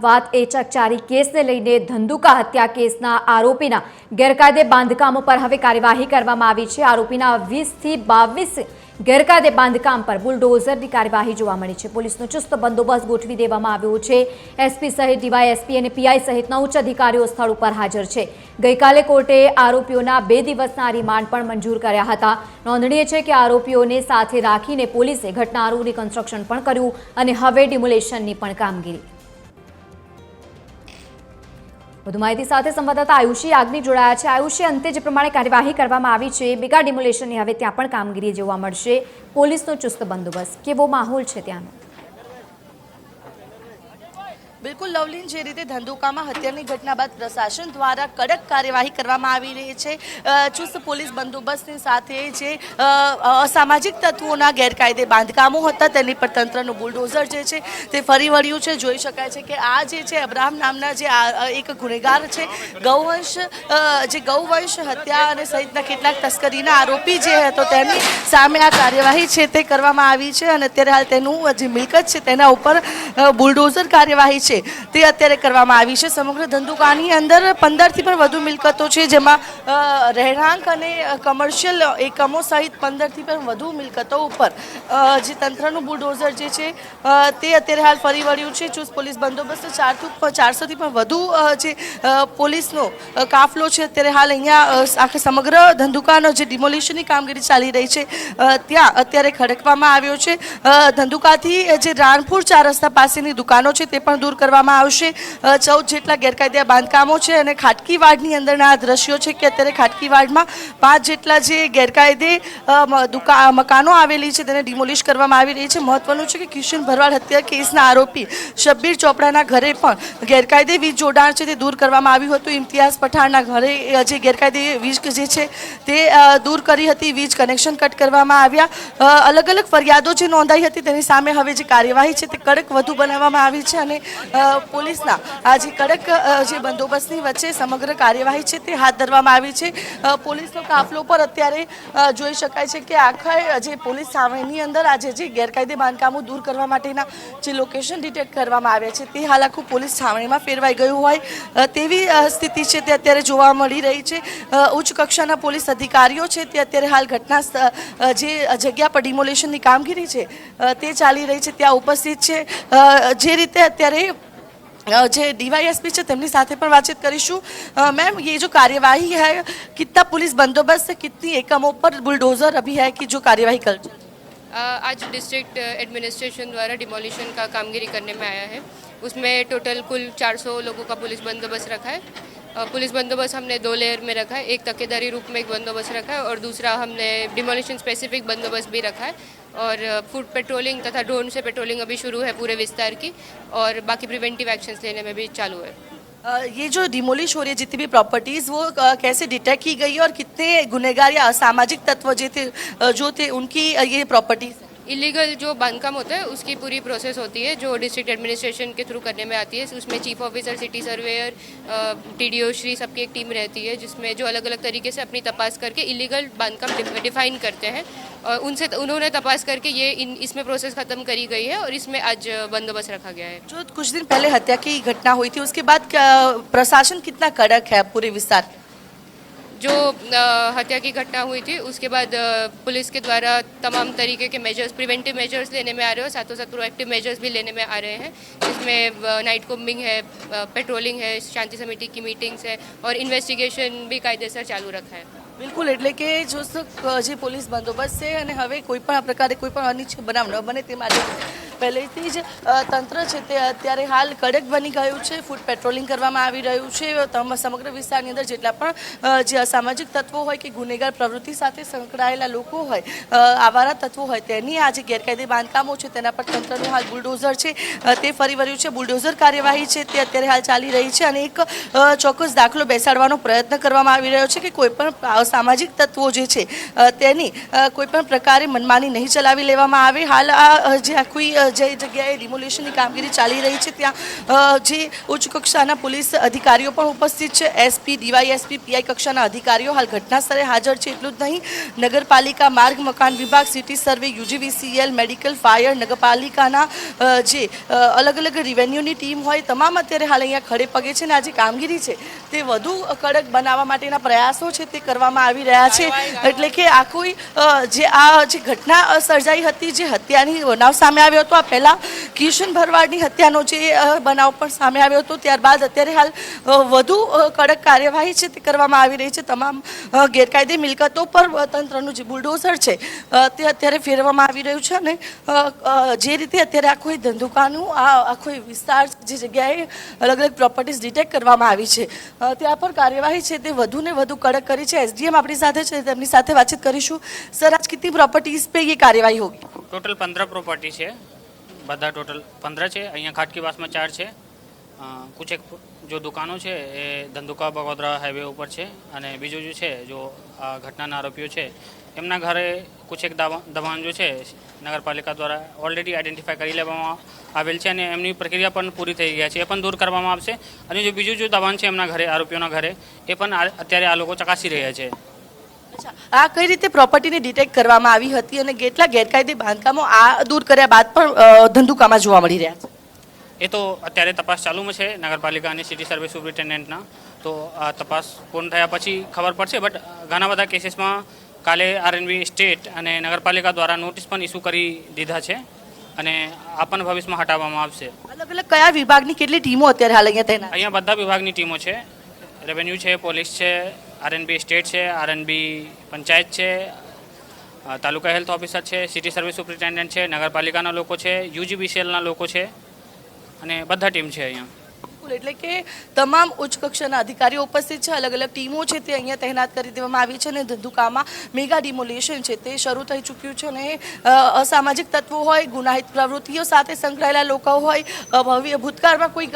વાત એ ચકચારી કેસને લઈને ધંધુકા હત્યા કેસના આરોપીના ગેરકાયદે બાંધકામો પર હવે કાર્યવાહી કરવામાં આવી છે। આરોપીના 20 થી 22 ગેરકાયદે બાંધકામ પર બુલડોઝરની કાર્યવાહી જોવા મળી છે। પોલીસનો ચુસ્ત બંદોબસ્ત ગોઠવી દેવામાં આવ્યો છે। એસપી સહિત ડીવાયએસપી અને પીઆઈ સહિતના ઉચ્ચ અધિકારીઓ સ્થળ ઉપર હાજર છે। ગઈકાલે કોર્ટે આરોપીઓના 2 દિવસના રિમાન્ડ પણ મંજૂર કર્યા હતા। નોંધનીય છે કે આરોપીઓને સાથે રાખીને પોલીસે ઘટનાનું રિકન્સ્ટ્રક્શન પણ કર્યું અને હવે ડિમોલેશનની પણ કામગીરી। વધુ માહિતી સાથે સંવાદદાતા આયુષી આગની જોડાયા છે। આયુષી, અંતે જે પ્રમાણે કાર્યવાહી કરવામાં આવી છે, મેગા ડિમોલેશનની હવે ત્યાં પણ કામગીરી જોવા મળશે। પોલીસનો ચુસ્ત બંદોબસ્ત, કેવો માહોલ છે ત્યાંનો? બિલકુલ લવલીન, જે રીતે ધંધુકામાં હત્યાની ઘટના બાદ પ્રશાસન દ્વારા કડક કાર્યવાહી કરવામાં આવી રહી છે। ચુસ્ત પોલીસ બંદોબસ્તની સાથે જે અસામાજિક તત્વોના ગેરકાયદે બાંધકામો હતા તેની પર તંત્રનું બુલડોઝર જે છે તે ફરી વળ્યું છે। જોઈ શકાય છે કે આ જે છે અબ્રાહમ નામના જે એક ગુનેગાર છે, ગૌવંશ હત્યા અને સહિતના કેટલાક તસ્કરીના આરોપી જે હતો તેમની સામે આ કાર્યવાહી છે તે કરવામાં આવી છે અને અત્યારે હાલ તેનું જે મિલકત છે તેના ઉપર બુલડોઝર કાર્યવાહી તે અત્યારે કરવામાં આવી છે। સમગ્ર ધંધુકાની અંદર 15 થી પણ વધુ મિલકતો છે, જેમાં રહેણાંક અને કમર્શિયલ એકમો સહિત 15 થી પણ વધુ મિલકતો ઉપર જે તંત્રનું બુલડોઝર જે છે તે અત્યારે હાલ ફરી વળ્યું છે। ચુસ્ત પોલીસ બંદોબસ્ત 400 થી પણ વધુ જે પોલીસનો કાફલો છે અત્યારે હાલ અહીંયા આખા સમગ્ર ધંધુકાનો જે ડિમોલિશનની કામગીરી ચાલી રહી છે ત્યાં અત્યારે ખડકવામાં આવ્યો છે। ધંધુકાથી જે રાણપુર 4 રસ્તા પાસેની દુકાનો છે તે પણ દૂર કરવામાં આવશે। 14 જેટલા ગેરકાયદે બાંધકામો છે અને ખાટકીવાડની અંદરના આ દ્રશ્યો છે કે અત્યારે ખાટકીવાડમાં 5 જેટલા જે ગેરકાયદે મકાનો આવેલી છે તેને ડિમોલિશ કરવામાં આવી રહી છે। મહત્વનું છે કે કિશન ભરવાડ હત્યા કેસના આરોપી શબ્બીર ચોપડાના ઘરે પણ ગેરકાયદે વીજ જોડાણ છે તે દૂર કરવામાં આવ્યું હતું। ઇમ્તિયાઝ પઠાણના ઘરે જે ગેરકાયદે વીજ જે છે તે દૂર કરી હતી, વીજ કનેક્શન કટ કરવામાં આવ્યા। અલગ અલગ ફરિયાદો જે નોંધાઈ હતી તેની સામે હવે જે કાર્યવાહી છે તે કડક વધુ બનાવવામાં આવી છે અને પોલીસના આ જે કડક જે બંદોબસ્તની વચ્ચે સમગ્ર કાર્યવાહી છે તે હાથ ધરવામાં આવી છે। પોલીસનો કાફલો પર અત્યારે જોઈ શકાય છે કે આખા જે પોલીસ સામેની અંદર આજે જે ગેરકાયદે બાંધકામો દૂર કરવા માટેના જે લોકેશન ડિટેક્ટ કરવામાં આવ્યા છે તે હાલ આખું પોલીસ છાવણીમાં ફેરવાઈ ગયું હોય તેવી સ્થિતિ છે તે અત્યારે જોવા મળી રહી છે। ઉચ્ચ કક્ષાના પોલીસ અધિકારીઓ છે તે અત્યારે હાલ ઘટના જે જગ્યા પર ડિમોલેશનની કામગીરી છે તે ચાલી રહી છે ત્યાં ઉપસ્થિત છે। જે રીતે અત્યારે જે डीवाईएसपी છે તેમની સાથે પણ વાતચીત કરીશું। मैम, ये जो कार्यवाही है, कितना पुलिस बंदोबस्त है, कितनी एकमों पर बुलडोजर अभी है कि जो कार्यवाही कर आज डिस्ट्रिक्ट एडमिनिस्ट्रेशन द्वारा डिमोलिशन का कामगिरी करने में आया है। उसमें टोटल कुल 400 लोगों का पुलिस बंदोबस्त रखा है। पुलिस बंदोबस्त हमने 2 लेयर में रखा है। एक तकेदारी रूप में एक बंदोबस्त रखा है और दूसरा हमने डिमोलिशन स्पेसिफिक बंदोबस्त भी रखा है और फुट पेट्रोलिंग तथा ड्रोन से पेट्रोलिंग अभी शुरू है पूरे विस्तार की और बाकी प्रिवेंटिव एक्शंस लेने में भी चालू है। ये जो डिमोलिश हो रही है जितनी भी प्रॉपर्टीज़ वो कैसे डिटेक्ट की गई और कितने गुनहगार या असामाजिक तत्व जो थे उनकी ये प्रॉपर्टीज़? इलीगल जो बांधकाम होता है उसकी पूरी प्रोसेस होती है जो डिस्ट्रिक्ट एडमिनिस्ट्रेशन के थ्रू करने में आती है। उसमें chief officer, city surveyor, TDO Shri सबकी एक टीम रहती है जिसमें जो अलग अलग तरीके से अपनी तपास करके इलीगल बांधकाम डिफाइन करते हैं और उन्होंने तपास करके ये इसमें प्रोसेस ख़त्म करी गई है और इसमें आज बंदोबस्त रखा गया है। जो कुछ दिन पहले हत्या की घटना हुई थी उसके बाद प्रशासन कितना कड़क है पूरे विस्तार? जो हत्या की घटना हुई थी उसके बाद पुलिस के द्वारा तमाम तरीके के मेजर्स, प्रिवेंटिव मेजर्स लेने में आ रहे हैं और साथों साथ प्रोएक्टिव मेजर्स भी लेने में आ रहे हैं। इसमें नाइट कोम्बिंग है, पेट्रोलिंग है, शांति समिति की मीटिंग्स है और इन्वेस्टिगेशन भी कायदेसर चालू रखा है। બિલકુલ, એટલે કે જો જે પોલીસ બંદોબસ્ત છે અને હવે કોઈ પણ પ્રકારે કોઈ પણ અનિચ્છનીય બનાવ ન બને તે માટે પહેલેથી જ તંત્ર છે તે અત્યારે હાલ કડક બની ગયું છે। ફૂટ પેટ્રોલિંગ કરવામાં આવી રહ્યું છે। સમગ્ર વિસ્તારની અંદર જેટલા પણ જે અસામાજિક તત્વો હોય કે ગુનેગાર પ્રવૃત્તિ સાથે સંકળાયેલા લોકો હોય, આવારા તત્વો હોય, તેની આ જે ગેરકાયદે બાંધકામો છે તેના પર તંત્રનું હાલ બુલડોઝર છે તે ફરી વળ્યું છે। બુલડોઝર કાર્યવાહી છે તે અત્યારે હાલ ચાલી રહી છે અને એક ચોક્કસ દાખલો બેસાડવાનો પ્રયત્ન કરવામાં આવી રહ્યો છે કે કોઈ પણ સામાજિક તત્વો જે છે તેની કોઈ પણ પ્રકારે મનમાની નહીં ચલાવી લેવામાં આવે। હાલ આ જે આખી જે જગ્યાએ ડિમોલિશનની કામગીરી ચાલી રહી છે ત્યાં જે ઉચ્ચ કક્ષાના પોલીસ અધિકારીઓ પણ ઉપસ્થિત છે. એસપી, ડીવાયએસપી, પીઆઈ કક્ષાના અધિકારીઓ હાલ ઘટના સ્થળે હાજર છે. એટલું જ નહીં, નગરપાલિકા, માર્ગ મકાન વિભાગ, city survey, UGVCL, medical, fire, નગરપાલિકાના જે અલગ અલગ રેવન્યુની ટીમ હોય તમામ અત્યારે હાલ અહીંયા ખડે પગે છે. અને આ જે કામગીરી છે તે વધુ કડક બનાવવા માટેના પ્રયાસો છે તે કરવામાં આવી રહ્યા છે. એટલે કે આખું જે ઘટના સર્જાઈ હતી, જે હત્યાની બનાવ સામે આવ્યો હતો, આ પહેલાં કિશન ભરવાડની હત્યાનો જે બનાવ પણ સામે આવ્યો હતો, ત્યારબાદ અત્યારે હાલ વધુ કડક કાર્યવાહી છે તે કરવામાં આવી રહી છે. તમામ ગેરકાયદે મિલકતો પર તંત્રનું જે બુલડોઝર છે તે અત્યારે ફેરવવામાં આવી રહ્યું છે. અને જે રીતે અત્યારે આખો ધંધુકાનું આખો વિસ્તાર, જે જગ્યાએ અલગ અલગ પ્રોપર્ટીઝ ડિટેક્ટ કરવામાં આવી છે ત્યાં પર કાર્યવાહી છે તે વધુ ને વધુ કડક કરી છે. एसडीएम આપણી સાથે છે, તેમની સાથે વાતચીत કરીશું. सर, आज कितनी प्रॉपर्टीज पे ये कार्यवाही होगी? टोटल 15 प्रोपर्टी છે, બધા ટોટલ 15 છે. અહીંયા ખાટકીવાસમાં 4 છે. कुछ एक जो दुकानों છે એ ધંધુકા બગોદરા હાઈવે ઉપર છે. અને બીજું જે છે, જો આ ઘટનાના આરોપીઓ છે એમના ઘરે कुछ એક દબાણ જો છે નગરપાલિકા દ્વારા ઓલરેડી આઈડેન્ટિફાઈ કરી લેવામાં આવેલ છે અને એમની પ્રક્રિયા પણ પૂરી થઈ ગયા છે. એ પણ દૂર કરવામાં આવશે. અને જો બીજું જો દબાણ છે એમના ઘરે, આરોપીઓના ઘરે, એ પણ અત્યારે આ લોકો ચકાસી રહ્યા છે. અચ્છા, આ કઈ રીતે પ્રોપર્ટીને ડિટેક્ટ કરવામાં આવી હતી અને કેટલા ગેરકાયદે બાંધકામો આ દૂર કર્યા બાદ પણ ધંધુકામાં જોવા મળી રહ્યા છે? એ તો અત્યારે તપાસ ચાલુમાં છે નગરપાલિકા અને સિટી સર્વે સુપ્રિન્ટેન્ડન્ટના. તો આ તપાસ પૂર્ણ થયા પછી ખબર પડશે. બટ ઘણા બધા કેસીસમાં કાલે આરએનબી સ્ટેટ અને નગરપાલિકા દ્વારા નોટિસ પણ ઇસ્યુ કરી દીધા છે અને આ પણ ભવિષ્યમાં હટાવવામાં આવશે. અલગ અલગ કયા વિભાગની કેટલી ટીમો અત્યારે હાલ અહીંયા તૈનાત? અહીંયા બધા વિભાગની ટીમો છે. રેવન્યુ છે, પોલીસ છે, આરએનબી સ્ટેટ છે, આરએનબી પંચાયત છે, તાલુકા હેલ્થ ઓફિસર છે, સિટી સર્વિસ સુપ્રિન્ટેન્ડન્ટ છે, નગરપાલિકાના લોકો છે, યુજીબીસીએલના લોકો છે અને બધા ટીમ છે અહીંયા. એટલે કે તમામ ઉચ્ચ કક્ષાના અધિકારીઓ ઉપસ્થિત છે. અલગ અલગ ટીમો છે તે અહીંયા તૈનાત કરી દેવામાં આવી છે. અને ધંધુકામાં મેગા ડિમોલિશન છે તે શરૂ થઈ ચૂક્યું છે. અને અસામાજિક તત્વો હોય, ગુનાહિત પ્રવૃત્તિઓ સાથે સંકળાયેલા લોકો હોય, ભૂતકાળમાં કોઈ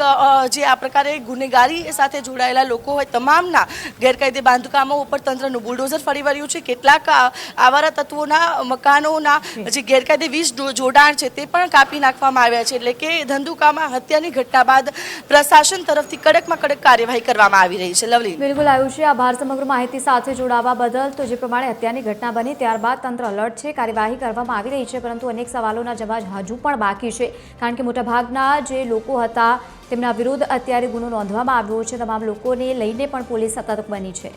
જે આ પ્રકારે ગુનેગારી સાથે જોડાયેલા લોકો હોય, તમામના ગેરકાયદે બાંધકામો ઉપર તંત્રનું બુલડોઝર ફરી વળ્યું છે. કેટલાક આવારા તત્વોના મકાનોના જે ગેરકાયદે 20 જોડાણ છે તે પણ કાપી નાખવામાં આવ્યા છે. એટલે કે ધંધુકામાં હત્યાની ઘટના બાદ પ્રશાસન તરફથી કડકમાં કડક કાર્યવાહી કરવામાં આવી રહી છે. લવલી, બિલકુલ આયુષી, આભાર સમગ્ર માહિતી સાથે જોડાવા બદલ. તો જે પ્રમાણે હત્યાની ઘટના બની ત્યારબાદ તંત્ર અલર્ટ છે, કાર્યવાહી કરવામાં આવી રહી છે, પરંતુ અનેક સવાલોના જવાબ હજુ પણ બાકી છે. કારણ કે મોટાભાગના જે લોકો હતા તેમના વિરુદ્ધ અત્યારે ગુનો નોંધવામાં આવ્યો છે. તમામ લોકોને લઈને પણ પોલીસ સતર્ક બની છે.